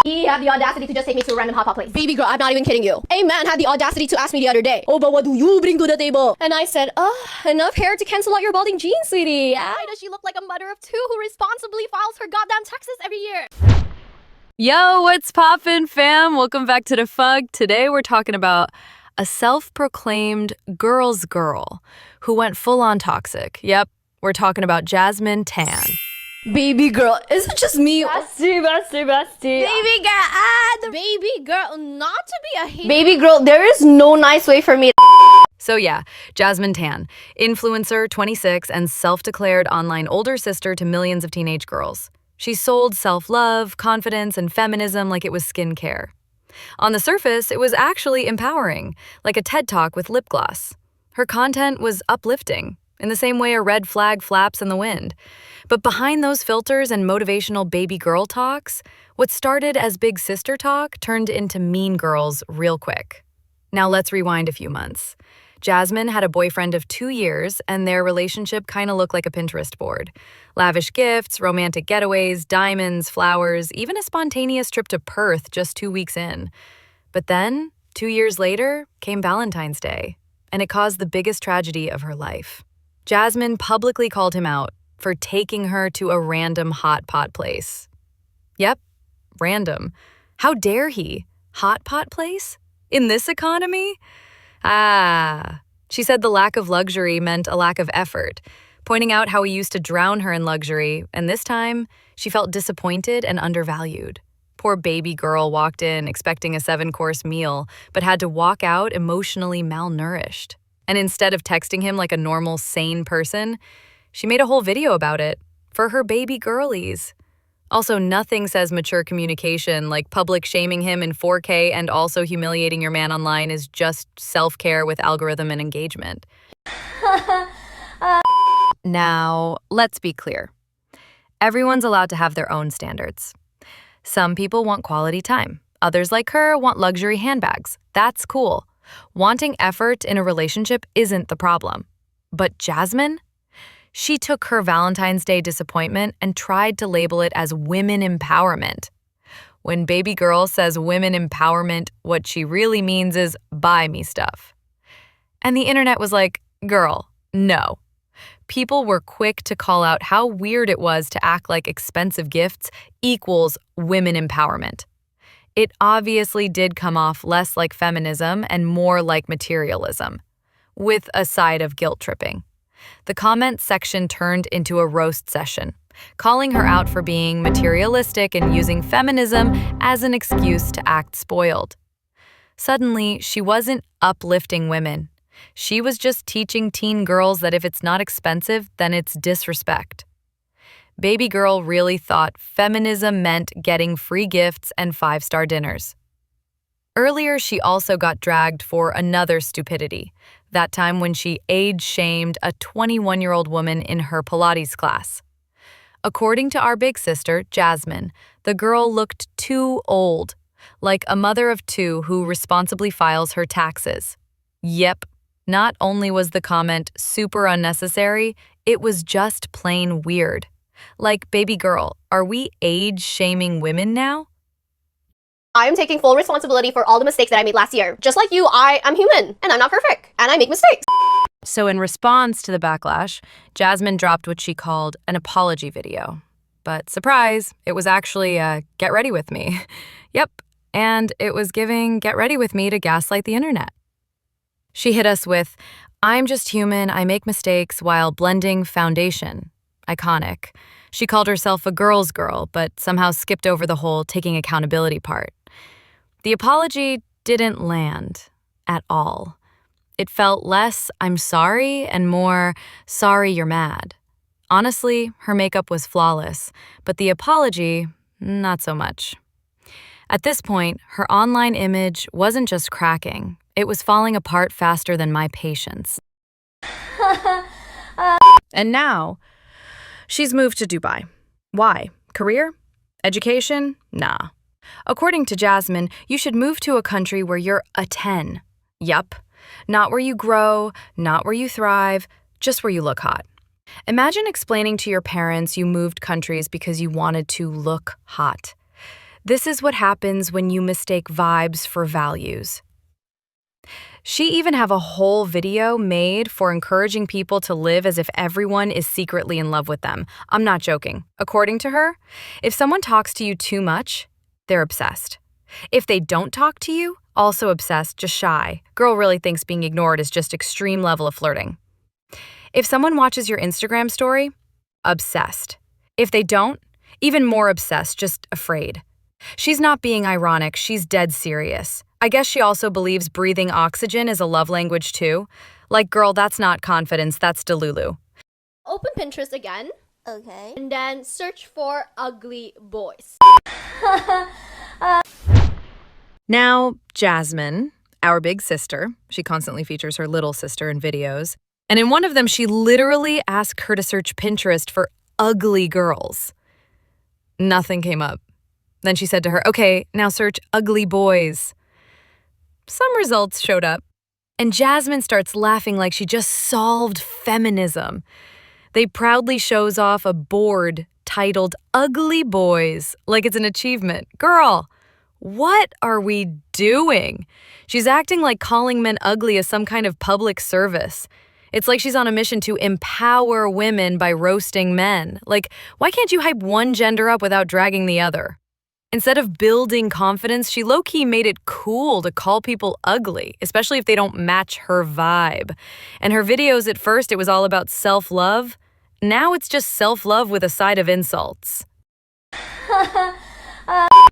He had the audacity to just take me to a random hot pot place. Baby girl, I'm not even kidding you. A man had the audacity to ask me the other day, "Oh, but what do you bring to the table?" And I said, enough hair to cancel out your balding jeans, sweetie. Why does she look like a mother of two who responsibly files her goddamn taxes every year? Yo, what's poppin', fam? Welcome back to the Fug. Today we're talking about a self-proclaimed girl's girl who went full-on toxic. Yep, we're talking about Jazmine Tan. Baby girl, is it just me? Bestie. Baby girl, Baby girl, not to be a hater. Baby girl, there is no nice way for me. So yeah, Jazmine Tan, influencer, 26, and self-declared online older sister to millions of teenage girls. She sold self-love, confidence, and feminism like it was skincare. On the surface, it was actually empowering, like a TED Talk with lip gloss. Her content was uplifting, in the same way a red flag flaps in the wind. But behind those filters and motivational baby girl talks, what started as big sister talk turned into mean girls real quick. Now let's rewind a few months. Jazmine had a boyfriend of 2 years, and their relationship kind of looked like a Pinterest board. Lavish gifts, romantic getaways, diamonds, flowers, even a spontaneous trip to Perth just 2 weeks in. But then, 2 years later, came Valentine's Day, and it caused the biggest tragedy of her life. Jazmine publicly called him out for taking her to a random hot pot place. Yep, random. How dare he? Hot pot place? In this economy? She said the lack of luxury meant a lack of effort, pointing out how he used to drown her in luxury, and this time, she felt disappointed and undervalued. Poor baby girl walked in expecting a 7-course meal, but had to walk out emotionally malnourished. And instead of texting him like a normal, sane person, she made a whole video about it for her baby girlies. Also, nothing says mature communication like public shaming him in 4K and also humiliating your man online is just self-care with algorithm and engagement. Now, let's be clear. Everyone's allowed to have their own standards. Some people want quality time. Others, like her, want luxury handbags. That's cool. Wanting effort in a relationship isn't the problem. But Jazmine? She took her Valentine's Day disappointment and tried to label it as women empowerment. When baby girl says women empowerment, what she really means is buy me stuff. And the internet was like, girl, no. People were quick to call out how weird it was to act like expensive gifts equals women empowerment. It obviously did come off less like feminism and more like materialism, with a side of guilt tripping. The comments section turned into a roast session, calling her out for being materialistic and using feminism as an excuse to act spoiled. Suddenly, she wasn't uplifting women. She was just teaching teen girls that if it's not expensive, then it's disrespect. Baby girl really thought feminism meant getting free gifts and 5-star dinners. Earlier, she also got dragged for another stupidity, that time when she age-shamed a 21-year-old woman in her Pilates class. According to our big sister, Jazmine, the girl looked too old, like a mother of 2 who responsibly files her taxes. Yep, not only was the comment super unnecessary, it was just plain weird. Like, baby girl, are we age-shaming women now? I am taking full responsibility for all the mistakes that I made last year. Just like you, I am human, and I'm not perfect, and I make mistakes. So in response to the backlash, Jazmine dropped what she called an apology video. But surprise, it was actually a get ready with me. Yep, and it was giving get ready with me to gaslight the internet. She hit us with, "I'm just human, I make mistakes," while blending foundation. Iconic. She called herself a girl's girl, but somehow skipped over the whole taking accountability part. The apology didn't land at all. It felt less, "I'm sorry," and more, "Sorry you're mad." Honestly, her makeup was flawless, but the apology, not so much. At this point, her online image wasn't just cracking, it was falling apart faster than my patience. And now, she's moved to Dubai. Why? Career? Education? Nah. According to Jazmine, you should move to a country where you're a 10. Yup. Not where you grow, not where you thrive, just where you look hot. Imagine explaining to your parents you moved countries because you wanted to look hot. This is what happens when you mistake vibes for values. She even have a whole video made for encouraging people to live as if everyone is secretly in love with them. I'm not joking. According to her, if someone talks to you too much, they're obsessed. If they don't talk to you, also obsessed, just shy. Girl really thinks being ignored is just extreme level of flirting. If someone watches your Instagram story, obsessed. If they don't, even more obsessed, just afraid. She's not being ironic, she's dead serious. I guess she also believes breathing oxygen is a love language too. Like, girl, that's not confidence, that's Delulu. Open Pinterest again. Okay. And then search for ugly boys. Now, Jazmine, our big sister, she constantly features her little sister in videos. And in one of them, she literally asked her to search Pinterest for ugly girls. Nothing came up. Then she said to her, okay, now search ugly boys. Some results showed up. And Jazmine starts laughing like she just solved feminism. They proudly shows off a board titled Ugly Boys, like it's an achievement. Girl, what are we doing? She's acting like calling men ugly is some kind of public service. It's like she's on a mission to empower women by roasting men. Like, why can't you hype one gender up without dragging the other? Instead of building confidence, she low-key made it cool to call people ugly, especially if they don't match her vibe. And her videos at first, it was all about self-love. Now it's just self-love with a side of insults.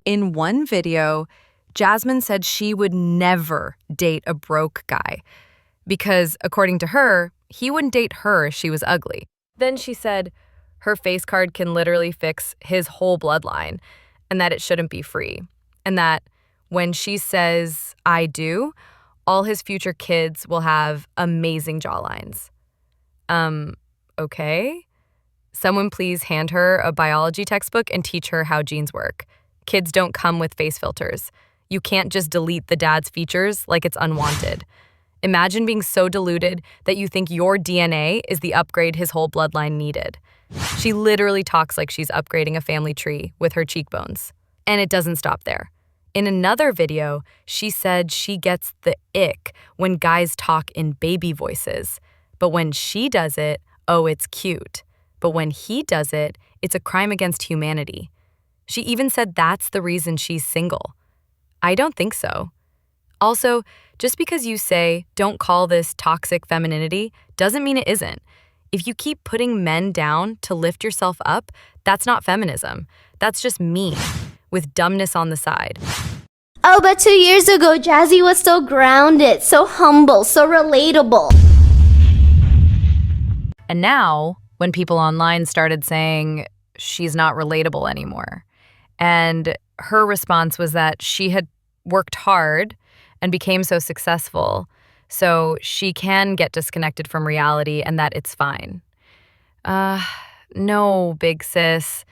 In one video, Jazmine said she would never date a broke guy because, according to her, he wouldn't date her if she was ugly. Then she said her face card can literally fix his whole bloodline and that it shouldn't be free. And that when she says, I do, all his future kids will have amazing jawlines. Okay? Someone please hand her a biology textbook and teach her how genes work. Kids don't come with face filters. You can't just delete the dad's features like it's unwanted. Imagine being so deluded that you think your DNA is the upgrade his whole bloodline needed. She literally talks like she's upgrading a family tree with her cheekbones. And it doesn't stop there. In another video, she said she gets the ick when guys talk in baby voices. But when she does it, oh, it's cute. But when he does it, it's a crime against humanity. She even said that's the reason she's single. I don't think so. Also, just because you say, don't call this toxic femininity, doesn't mean it isn't. If you keep putting men down to lift yourself up, that's not feminism. That's just mean, with dumbness on the side. Oh, but 2 years ago, Jazzy was so grounded, so humble, so relatable. And now, when people online started saying she's not relatable anymore, and her response was that she had worked hard and became so successful, so she can get disconnected from reality and that it's fine. No, big sis.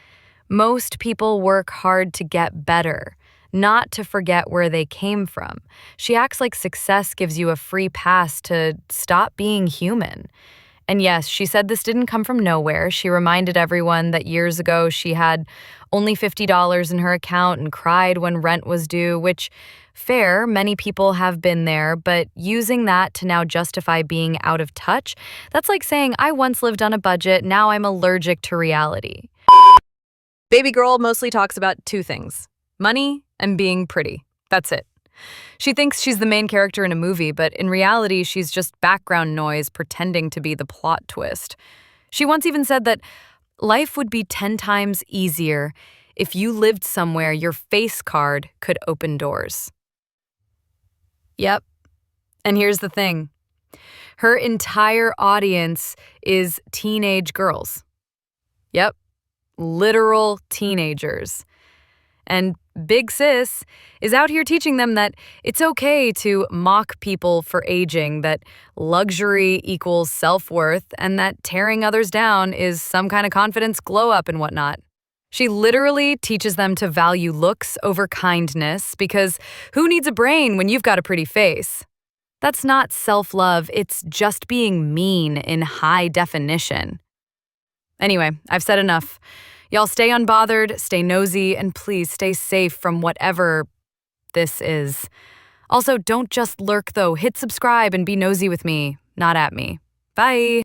Most people work hard to get better, not to forget where they came from. She acts like success gives you a free pass to stop being human. And yes, she said this didn't come from nowhere. She reminded everyone that years ago she had only $50 in her account and cried when rent was due, which, fair, many people have been there, but using that to now justify being out of touch, that's like saying, I once lived on a budget, now I'm allergic to reality. Baby girl mostly talks about two things, money and being pretty. That's it. She thinks she's the main character in a movie, but in reality, she's just background noise pretending to be the plot twist. She once even said that life would be 10 times easier if you lived somewhere your face card could open doors. Yep. And here's the thing. Her entire audience is teenage girls. Yep. Literal teenagers. And Big Sis is out here teaching them that it's okay to mock people for aging, that luxury equals self-worth, and that tearing others down is some kind of confidence glow-up and whatnot. She literally teaches them to value looks over kindness because who needs a brain when you've got a pretty face? That's not self-love, it's just being mean in high definition. Anyway, I've said enough. Y'all stay unbothered, stay nosy, and please stay safe from whatever this is. Also, don't just lurk though. Hit subscribe and be nosy with me, not at me. Bye.